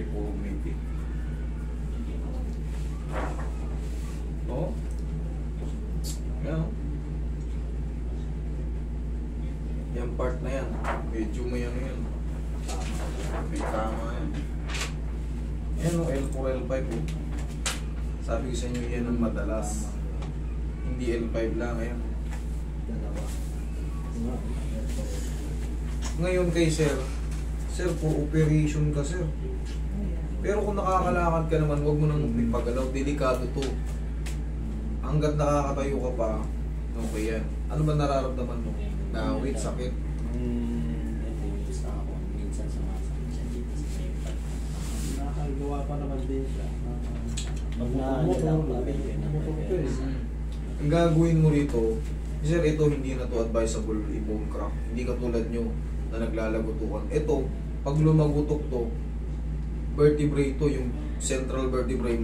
deformity. No? Yan. Yung part na yan, medyo may ano yan. May tama yan. Yan o, L4, L5 eh. Sabi ko sa inyo, yan ang madalas. Hindi L5 lang, ayan. Ngayon kay sir, for operation ka sir. Pero kung nakakalakad ka naman, huwag mo nang ipagalaw, delikado to. Hanggat nakakatayo ka pa, okay yan. Ano ba nararamdaman mo? Nawit, sakit? Minsan sa nakakagawa pa naman din siya. Ang gagawin mo rito, sir, ito hindi na to advisable i-bone crack. Hindi katulad nyo na naglalagutukan. Ito, pag lumagutok to, vertebrae to, yung central vertebrae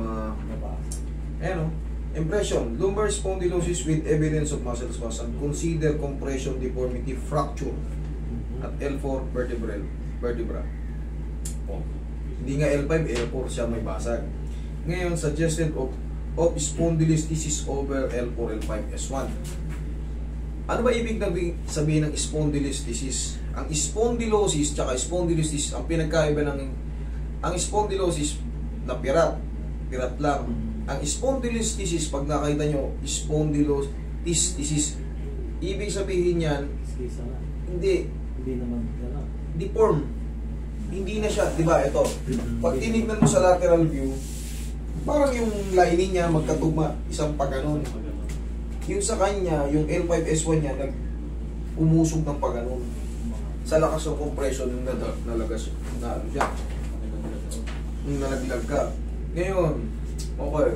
ayan o. Impression, lumbar spondylosis with evidence of muscle spasm. Consider compression deformity fracture at L4 vertebra. Oh. Hindi nga L5, L4 siya may basag. Ngayon, suggested of spondylolisthesis over L4, L5, S1. Ano ba ibig sabihin ng spondylolisthesis? Ang spondylosis tsaka spondylolisthesis, ang pinagkaiba ng ang spondylosis na pirat lang. Ang spondylolisthesis, pag nakita nyo, spondylolisthesis, ibig sabihin yan, hindi naman deform. Hindi na siya, di ba? Ito, pag tinignan mo sa lateral view, parang yung lining niya magkatugma, isang paganon. Yung sa kanya, yung L5S1 niya, umusog ng paganon. Sa lakas ng compression, yung nalagas, na ano siya, yung nalaglag ka. Ngayon, okay,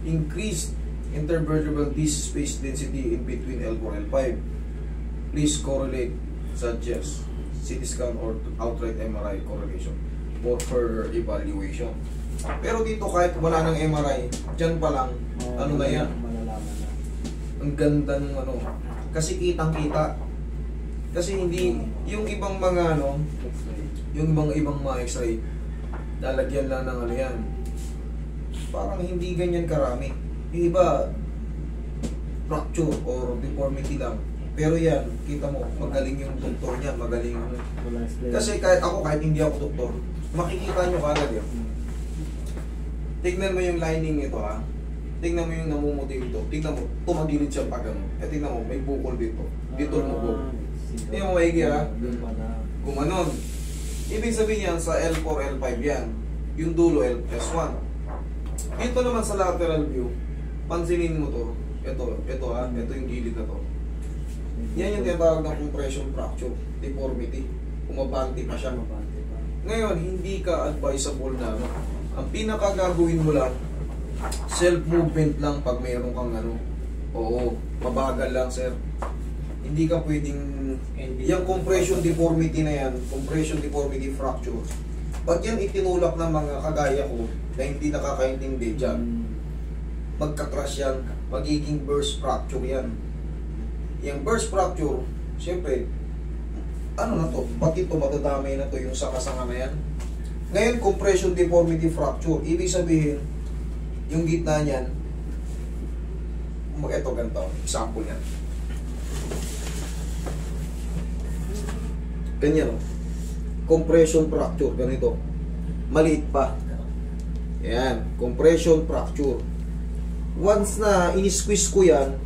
increased intervertebral disc space density in between L4 and L5. Please correlate, suggest CT scan or outright MRI correlation for further evaluation. Pero dito kahit wala ng MRI, dyan pa lang, ano na yan? Ang ganda ng ano. Kasi kitang-kita. Kasi hindi, yung ibang mga ano, yung ibang mga x-ray, lalagyan lang ng ano yan. Parang hindi ganyan karami. Yung iba, fracture or deformity lang. Pero yan, kita mo, magaling yung doktor niya, magaling yung... Kasi kahit hindi ako doktor, makikita nyo kagad yun. Tignan mo yung lining ito ha. Tignan mo yung namumuti ito. Tignan mo, tumagilid siya pag ano. Tignan mo, may bukol dito. Dito lumubog. Tignan mo maigi ha. Gumanon. Ibig sabihin yan, sa L4, L5 yan. Yung dulo, S1. Dito naman sa lateral view, pansinin mo to. Ito ha. Ito yung gilid na to. Yan yung tinatawag ng compression fracture, deformity. Umabante pa siya. Ngayon, hindi ka advisable na ano. Ang pinakagagawin mo lang, self-movement lang pag mayroon kang ano. Oo, mabagal lang sir. Hindi ka pwedeng, yung compression deformity na yan, compression deformity fracture, pag yan itinulak ng mga kagaya ko na hindi nakakaintindi dyan, magka-crash yan, magiging burst fracture yan. Yung burst fracture, siyempre, ano na to, pati ito madadamay na to yung sanga-sanga na yan. Ngayon, compression deformity fracture, ibig sabihin, yung gitna niyan, ito ganito, example yan. Ganyan o. Compression fracture, ganito. Maliit pa. Yan, compression fracture. Once na in-squeeze ko yan,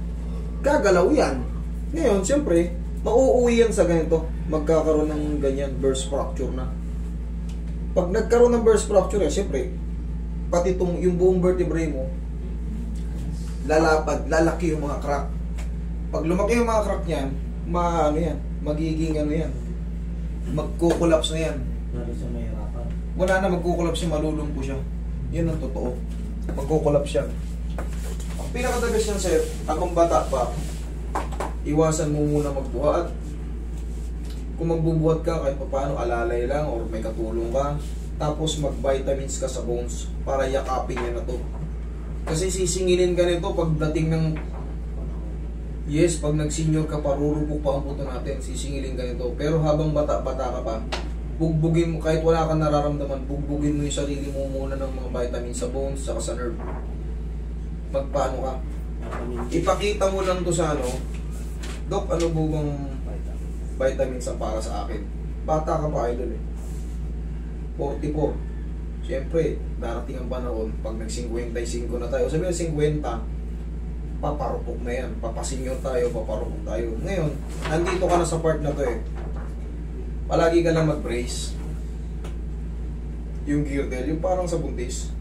gagalaw yan. Ngayon, siyempre, mauuwi yan sa ganito. Magkakaroon ng ganyan, burst fracture na. Pag nagkaroon ng burst fracture, siyempre, pati yung buong vertebrae mo, lalaki yung mga crack. Pag lumaki yung mga crack niyan, magiging ano yan, magkukulaps na yan. Wala na, magkukulaps siya, malulumpo siya. Yan ang totoo. Magkukulaps siya. Ang pinakadagas niyan, sir, akong bata pa, iwasan mo muna magbuhat. Kung magbubuhat ka, kahit paano alalay lang or may katulong ka, tapos mag-vitamins ka sa bones para yakapin niya na to. Kasi sisingilin ka nito pagdating ng pag nag-senior ka pa, rurupok pa ang puto natin, sisingilin ka nito. Pero habang bata-bata ka pa, bugbugin mo, kahit wala kang nararamdaman, bugbugin mo yung sarili mo muna ng mga vitamin sa bones, saka sa nerve. Magpaano ka? Ipakita mo lang to sa ano, Dok, ano po bang vitamins ang para sa akin? Bata ka pa, idol eh. 44. Siyempre, darating ang panahon, pag nag-55 na tayo, sabihin 50, paparupok na yan. Papasinyor tayo, paparupok tayo. Ngayon, nandito ka na sa part na to eh. Palagi ka lang mag-brace. Yung girdle, yung parang sa buntis.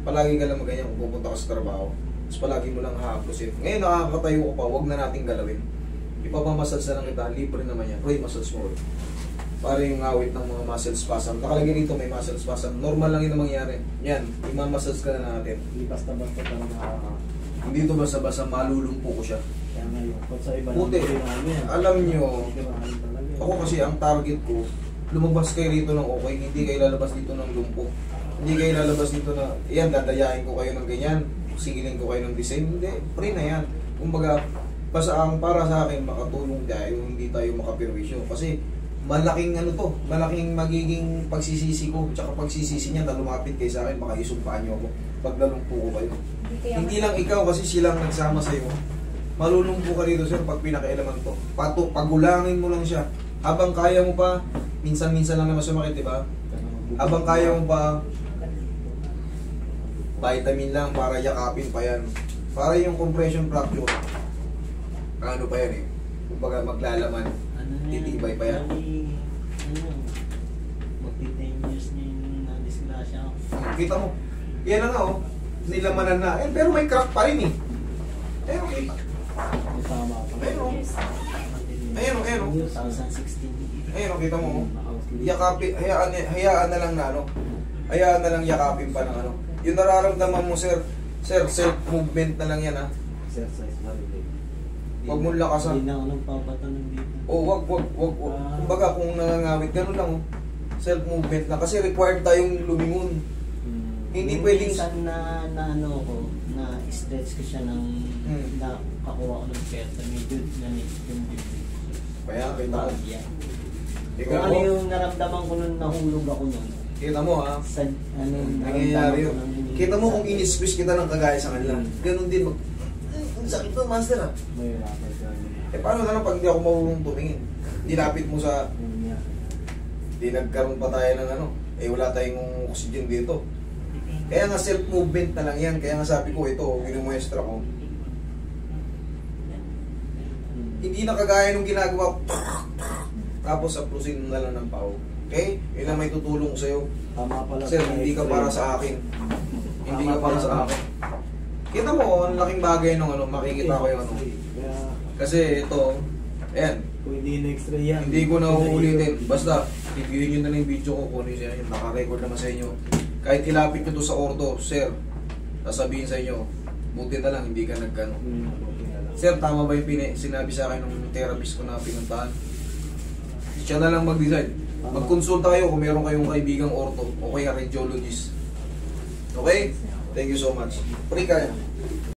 Palagi ka lang maganyan kung pupunta ka sa trabaho. Tapos palagi mo lang hahaplosin. Ngayon, nakakatayo ka pa, huwag na nating galawin. Ipapamassage na lang kita, libre naman yan. Roy, massage mo. Para yung awit ng mga muscle spasm. Nakalagay dito may muscle spasm. Normal lang yun ang mangyari. Yan, imamassage ka na natin. Hindi basta-basta talaga. Hindi ito basta-basta malulumpo ko siya. Kaya ngayon, pag sa iba Buti, alam nyo, ako kasi ang target ko, lumabas kayo rito ng okay, hindi kayo lalabas dito ng lumpo. Hindi kayo lalabas dito na, yan, dadayain ko kayo ng ganyan, singilin ko kayo ng design. Hindi, pre na yan. Kumbaga, basta ang para sa akin, makatulong tayo, hindi tayo makapirwisyo. Kasi, malaking ano to, malaking magiging pagsisisi ko, tsaka pagsisisi niya na lumapit kayo sa akin, baka isumpaan nyo ako pag nalumpo ko kayo. Hindi lang ikaw kasi silang nagsama sa'yo. Malulumpo ka dito sir pag pinakailaman to. Pagulangin mo lang siya. Habang kaya mo pa, minsan-minsan lang naman sumakit, diba? Habang kaya mo pa, vitamin lang para yakapin pa yan. Para yung compression fracture, ano pa yan eh. Kumbaga maglalaman, titibay pa yan. Magti-10 years na yung na-disgrasya ako. Kita mo, yan na nga oh, nilamanan na. Eh, pero may crack pa rin eh. Ayun, kita. May tama pa. Ayun, 2016. ayun, kita mo oh. Yakapin, hayaan na lang na ano. Hayaan na lang yakapin pa ng ano. Yung nararamdaman mo sir, self-movement na lang yan ha. Exercise na rin. Huwag mong lakasan. Hindi na ako nagpapatanong dito. Wag. Kumbaga kung nangangawit, ganun lang oh. Self-movement na. Kasi required tayong lumingon. Hindi pwedeng... Minsan na ano ko, na stretch ko siya ng... na kakuha ko ng peta, medyo nanikip yung bibig. Kaya, kita mo. Kung ano yung naramdaman ko nung nahulog ako nun. Kita mo ha. Sa ano Nangyayari yun. Kita mo kung in-squeeze kita ng kagaya sa kanila. Ganun din mag... Ang sakit to, master ha. May rapid ka. Paano na lang pag hindi ako marunong tumingin? Dilapit mo sa... Di nagkaroon pa tayo ng ano. Wala tayong oxygen dito. Kaya nga self-movement na lang yan. Kaya nga sabi ko ito, minumuestra ko. Hindi na kagaya nung ginagawa. Tapos aplusin na lang ng pao. Okay? Yun ang may tutulong sa'yo. Tama pala. Sir, hindi ka para sa akin. Hindi ka para sa akin. Kita mo, ang laking bagay nung ano, makikita ko yung ano. Kasi ito, ayan. Kung hindi na-x-ray yan. Hindi ko na uulitin. Basta, reviewin nyo na lang yung video ko kung ano yung naka-record naman sa inyo. Kahit ilapit nyo to sa orto, sir, sasabihin sa inyo, buti na lang, hindi ka nagkano. Sir, tama ba yung sinabi sa akin ng therapist ko na pinuntahan? Siya na lang mag-decide. Mag-consult tayo kung meron kayong kaibigang orto o kaya radiologist. Okay? Thank you so much. Pre ka yan.